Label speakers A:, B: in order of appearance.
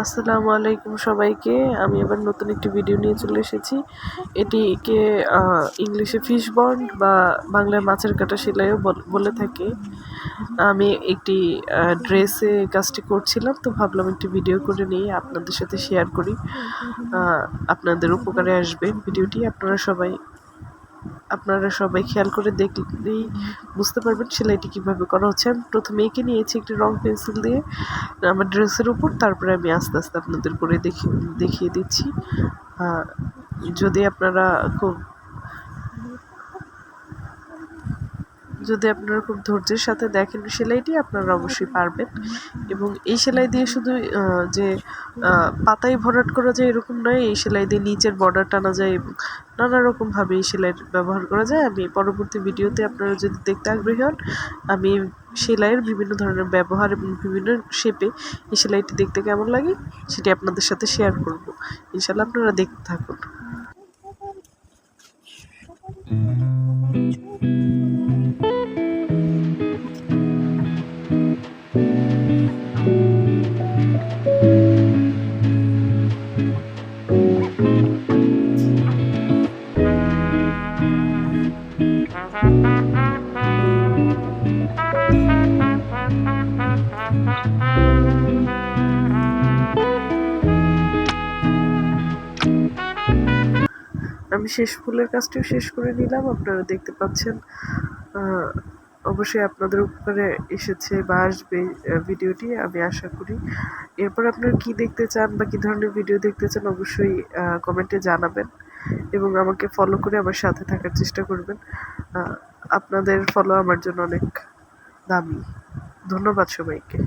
A: আসসালামু আলাইকুম সবাইকে। আমি আবার নতুন একটি ভিডিও নিয়ে চলে এসেছি। এটিকে ইংলিশে ফিশ বন্ড বা বাংলায় মাছের কাটা সেলাইও বলে থাকে। আমি একটি ড্রেসে কাজটি করছিলাম, তো ভাবলাম একটি ভিডিও করে নিয়ে আপনাদের সাথে শেয়ার করি। আপনাদের উপকারে আসবে ভিডিওটি। আপনারা সবাই খেয়াল করে দেখলেই বুঝতে পারবেন সেলাইটি কিভাবে করা হচ্ছে। আমি প্রথমে এঁকে নিয়েছি একটি রং পেন্সিল দিয়ে আমার ড্রেসের উপর, তারপরে আমি আস্তে আস্তে আপনাদের করে দেখিয়ে দিচ্ছি। যদি আপনারা খুব ধৈর্যের সাথে দেখেন সেলাইটি, আপনারা অবশ্যই পারবেন। এবং এই সেলাই দিয়ে শুধু যে পাতায় ভরাট করা যায় এরকম নয়, এই সেলাই দিয়ে নিচের বর্ডার টানা যায় এবং নানা রকমভাবে এই সেলাইয়ের ব্যবহার করা যায়। আমি পরবর্তী ভিডিওতে আপনারা যদি দেখতে আগ্রহী হন, আমি সেলাইয়ের বিভিন্ন ধরনের ব্যবহার এবং বিভিন্ন শেপে এই সেলাইটি দেখতে কেমন লাগে সেটি আপনাদের সাথে শেয়ার করব। ইনশাল্লাহ আপনারা দেখতে থাকুন। আমি ফুলের কাজটিও শেষ করে নিলাম। আপনারা দেখতে পাচ্ছেন। অবশ্যই আপনাদের উপকারে এসেছে বা আসবে ভিডিওটি, আমি আশা করি। এরপর আপনারা কি দেখতে চান বা কি ধরনের ভিডিও দেখতে চান অবশ্যই কমেন্টে জানাবেন এবং আমাকে ফলো করে আমার সাথে থাকার চেষ্টা করবেন। আপনাদের ফলো আমার জন্য অনেক দামি। ধন্যবাদ সবাইকে।